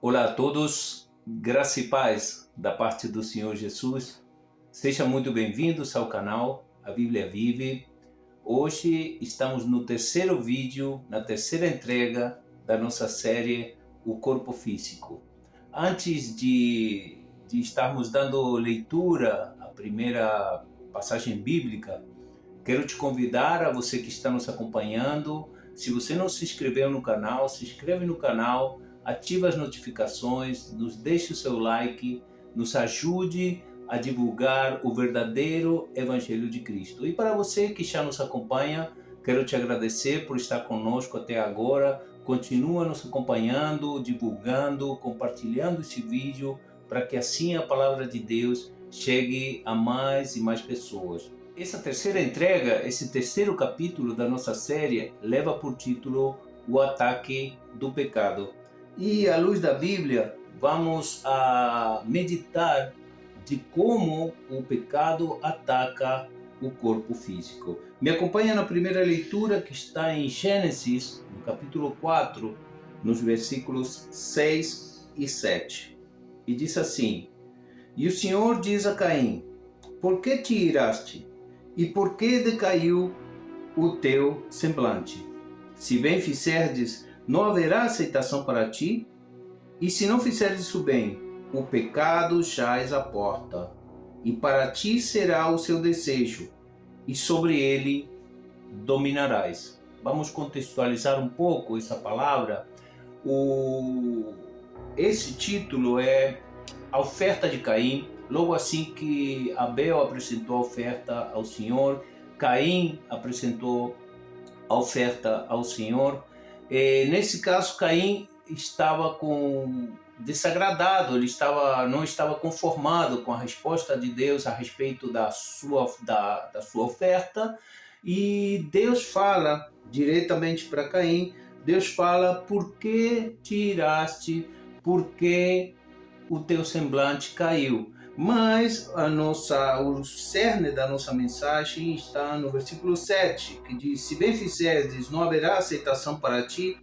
Olá a todos, graça e paz da parte do Senhor Jesus. Seja muito bem-vindos ao canal A Bíblia Vive. Hoje estamos no terceiro vídeo, na terceira entrega da nossa série O Corpo Físico. Antes de estarmos dando leitura à primeira passagem bíblica, quero te convidar, a você que está nos acompanhando, se você não se inscreveu no canal, se inscreve no canal, ative as notificações, nos deixe o seu like, nos ajude a divulgar o verdadeiro Evangelho de Cristo. E para você que já nos acompanha, quero te agradecer por estar conosco até agora. Continua nos acompanhando, divulgando, compartilhando este vídeo, para que assim a palavra de Deus chegue a mais e mais pessoas. Essa terceira entrega, esse terceiro capítulo da nossa série, leva por título O Ataque do Pecado. E à luz da Bíblia, vamos a meditar de como o pecado ataca o corpo físico. Me acompanha na primeira leitura, que está em Gênesis, no capítulo 4, nos versículos 6 e 7. E diz assim: E o Senhor diz a Caim: Por que te iraste? E por que decaiu o teu semblante? Se bem fizerdes, não haverá aceitação para ti? E se não fizerdes isso bem, o pecado jaz à porta, e para ti será o seu desejo, e sobre ele dominarás. Vamos contextualizar um pouco essa palavra. Esse título é a oferta de Caim. Logo assim que Abel apresentou a oferta ao Senhor, Caim apresentou a oferta ao Senhor. Nesse caso, Caim estava desagradado, ele não estava conformado com a resposta de Deus a respeito da sua oferta, e Deus fala diretamente para Caim. Deus fala: por que te iraste? Por que o teu semblante caiu? Mas o cerne da nossa mensagem está no versículo 7, que diz: Se bem fizerdes, não haverá aceitação para ti,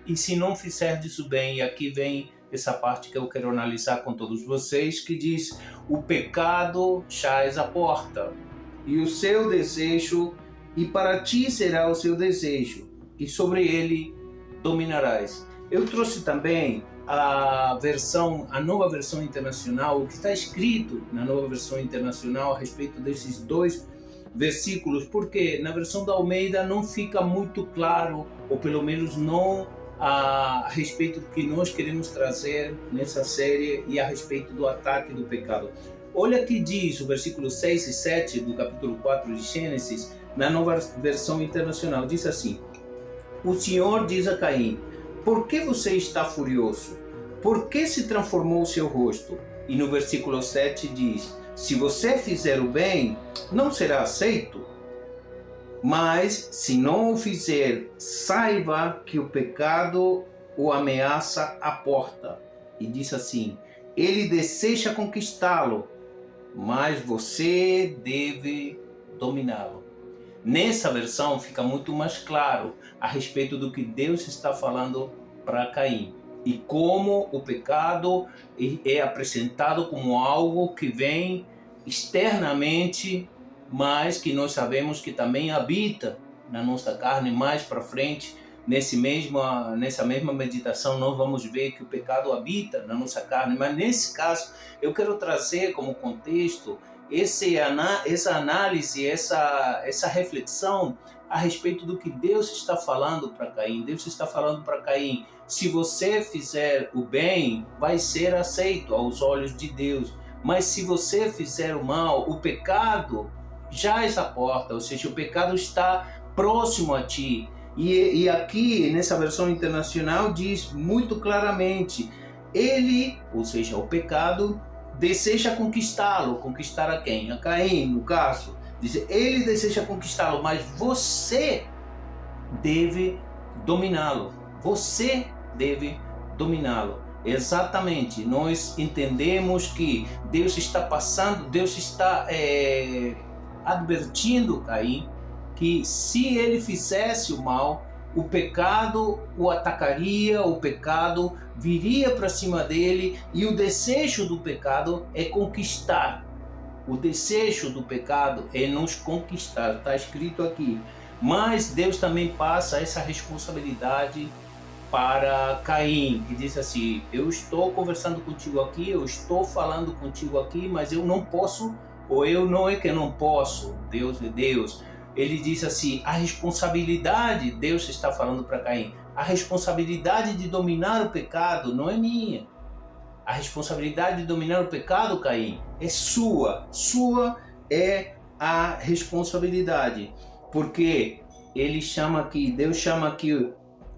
e se não fizerdes o bem. E aqui vem essa parte que eu quero analisar com todos vocês, que diz: o pecado jaz à porta, e o seu desejo, e para ti será o seu desejo, e sobre ele dominarás. Eu trouxe também a nova versão internacional, o que está escrito na nova versão internacional a respeito desses dois versículos, porque na versão da Almeida não fica muito claro, ou pelo menos não a respeito do que nós queremos trazer nessa série e a respeito do ataque do pecado. Olha que diz o versículo 6 e 7 do capítulo 4 de Gênesis, na nova versão internacional, diz assim: O Senhor diz a Caim: Por que você está furioso? Por que se transformou o seu rosto? E no versículo 7 diz: Se você fizer o bem, não será aceito. Mas se não o fizer, saiba que o pecado o ameaça à porta. E diz assim: Ele deseja conquistá-lo, mas você deve dominá-lo. Nessa versão fica muito mais claro a respeito do que Deus está falando para Caim, e como o pecado é apresentado como algo que vem externamente, mas que nós sabemos que também habita na nossa carne. Mais para frente, nessa mesma meditação, nós vamos ver que o pecado habita na nossa carne. Mas nesse caso, eu quero trazer como contexto essa análise, essa reflexão a respeito do que Deus está falando para Caim. Deus está falando para Caim: se você fizer o bem, vai ser aceito aos olhos de Deus. Mas se você fizer o mal, o pecado jaz à porta, ou seja, o pecado está próximo a ti. E aqui, nessa versão internacional, diz muito claramente: ele, ou seja, o pecado, deseja conquistá-lo. Conquistar a quem? A Caim, no caso. Diz: ele deseja conquistá-lo, mas você deve dominá-lo. Você deve dominá-lo. Exatamente. Nós entendemos que Deus está advertindo Caim que se ele fizesse o mal, o pecado o atacaria, o pecado viria para cima dele, e o desejo do pecado é conquistar. O desejo do pecado é nos conquistar, está escrito aqui. Mas Deus também passa essa responsabilidade para Caim, que diz assim: eu estou conversando contigo aqui, eu estou falando contigo aqui, mas eu não posso, ou eu não é que eu não posso, Deus é Deus. Ele diz assim: a responsabilidade, Deus está falando para Caim, a responsabilidade de dominar o pecado não é minha. A responsabilidade de dominar o pecado, Caim, é sua. Sua é a responsabilidade. Porque ele chama aqui, Deus chama aqui,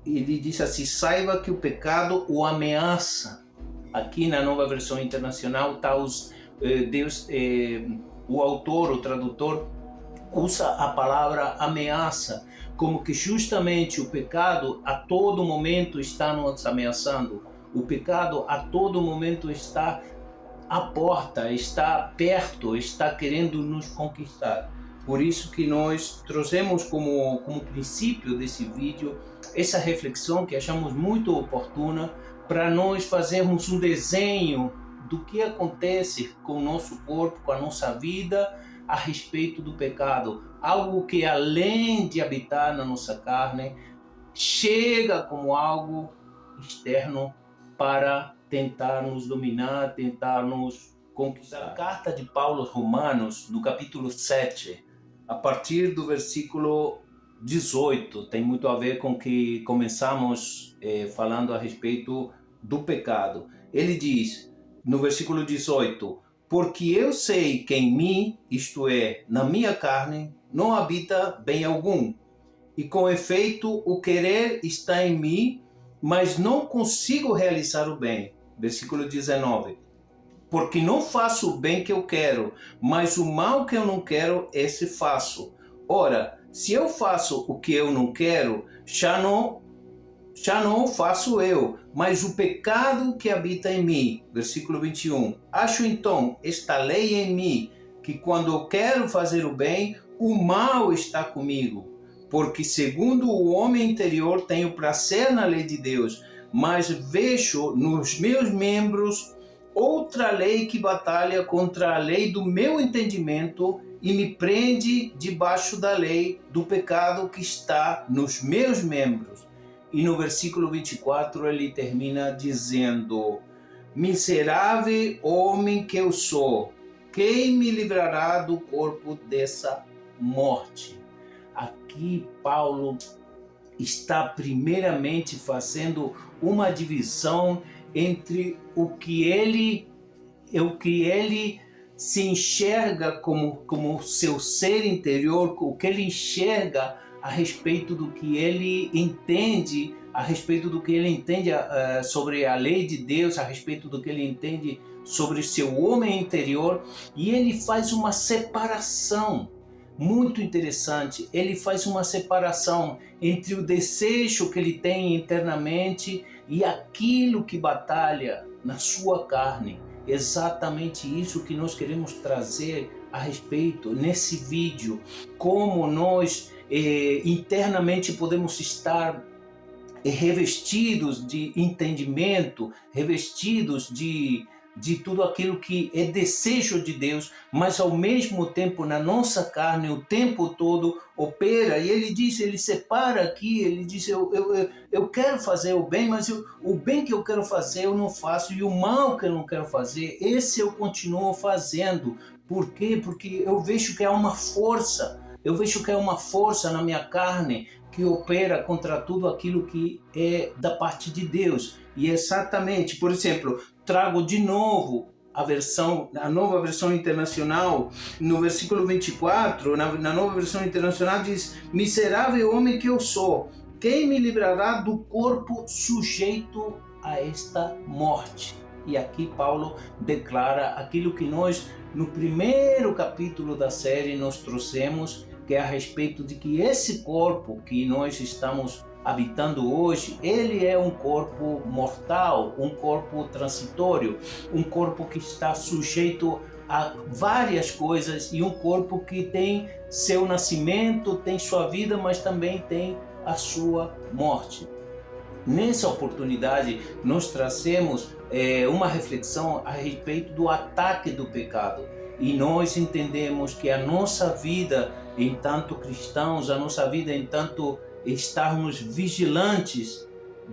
ele diz assim: saiba que o pecado o ameaça. Aqui na Nova Versão Internacional está o autor, o tradutor, usa a palavra ameaça, como que justamente o pecado a todo momento está nos ameaçando. O pecado a todo momento está à porta, está perto, está querendo nos conquistar. Por isso que nós trouxemos como princípio desse vídeo essa reflexão que achamos muito oportuna para nós fazermos um desenho do que acontece com o nosso corpo, com a nossa vida a respeito do pecado. Algo que, além de habitar na nossa carne, chega como algo externo para tentar nos dominar, tentar nos conquistar. A carta de Paulo aos Romanos, no capítulo 7, a partir do versículo 18, tem muito a ver com o que começamos falando a respeito do pecado. Ele diz, no versículo 18: porque eu sei que em mim, isto é, na minha carne, não habita bem algum. E com efeito, o querer está em mim, mas não consigo realizar o bem. Versículo 19. Porque não faço o bem que eu quero, mas o mal que eu não quero, esse faço. Ora, se eu faço o que eu não quero, já não o faço eu, mas o pecado que habita em mim. Versículo 21. Acho então esta lei em mim, que quando eu quero fazer o bem, o mal está comigo. Porque segundo o homem interior tenho prazer na lei de Deus, mas vejo nos meus membros outra lei que batalha contra a lei do meu entendimento e me prende debaixo da lei do pecado que está nos meus membros. E no versículo 24 ele termina dizendo: miserável homem que eu sou, quem me livrará do corpo dessa morte? Aqui Paulo está primeiramente fazendo uma divisão entre o que ele se enxerga como seu ser interior, o que ele enxerga a respeito do que ele entende, sobre a lei de Deus, a respeito do que ele entende sobre seu homem interior, e ele faz uma separação muito interessante. Ele faz uma separação entre o desejo que ele tem internamente e aquilo que batalha na sua carne. Exatamente isso que nós queremos trazer a respeito nesse vídeo, como nós internamente podemos estar revestidos de entendimento, revestidos de tudo aquilo que é desejo de Deus, mas ao mesmo tempo na nossa carne o tempo todo opera. E ele diz, ele separa aqui, ele diz, eu quero fazer o bem, mas o bem que eu quero fazer eu não faço, e o mal que eu não quero fazer, esse eu continuo fazendo. Por quê? Porque eu vejo que há uma força, na minha carne que opera contra tudo aquilo que é da parte de Deus. E exatamente, por exemplo, trago de novo a nova versão internacional, no versículo 24, na nova versão internacional diz: miserável homem que eu sou, quem me livrará do corpo sujeito a esta morte? E aqui Paulo declara aquilo que nós, no primeiro capítulo da série, nós trouxemos, que é a respeito de que esse corpo que nós estamos habitando hoje, ele é um corpo mortal, um corpo transitório, um corpo que está sujeito a várias coisas, e um corpo que tem seu nascimento, tem sua vida, mas também tem a sua morte. Nessa oportunidade, nós trazemos uma reflexão a respeito do ataque do pecado. E nós entendemos que a nossa vida, enquanto cristãos, a nossa vida, enquanto estarmos vigilantes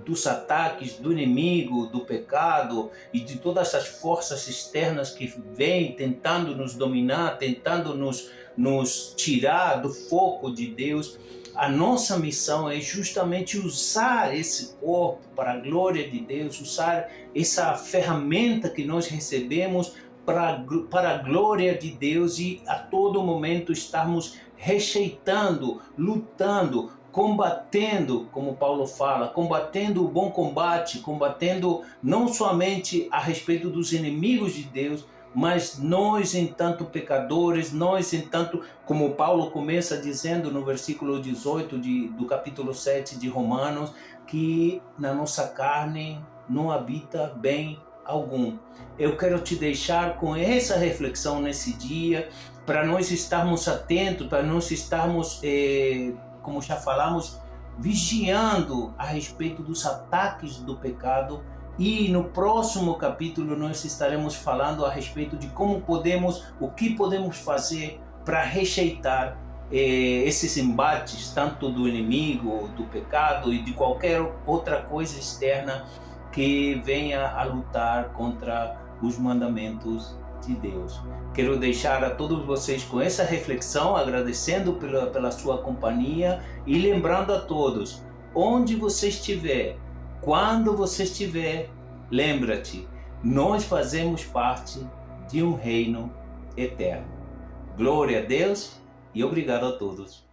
dos ataques do inimigo, do pecado e de todas as forças externas que vêm tentando nos dominar, tentando nos tirar do foco de Deus, a nossa missão é justamente usar esse corpo para a glória de Deus, usar essa ferramenta que nós recebemos para a glória de Deus e a todo momento estarmos rejeitando, lutando, combatendo, como Paulo fala, combatendo o bom combate, combatendo não somente a respeito dos inimigos de Deus, mas nós, entanto pecadores, nós, entanto, como Paulo começa dizendo no versículo 18 do capítulo 7 de Romanos, que na nossa carne não habita bem algum. Eu quero te deixar com essa reflexão nesse dia, para nós estarmos atentos, para nós estarmos, como já falamos, vigiando a respeito dos ataques do pecado. E no próximo capítulo nós estaremos falando a respeito de o que podemos fazer para rejeitar esses embates, tanto do inimigo, do pecado e de qualquer outra coisa externa que venha a lutar contra os mandamentos de Deus. Quero deixar a todos vocês com essa reflexão, agradecendo pela sua companhia e lembrando a todos, onde você estiver, quando você estiver, lembra-te, nós fazemos parte de um reino eterno. Glória a Deus e obrigado a todos.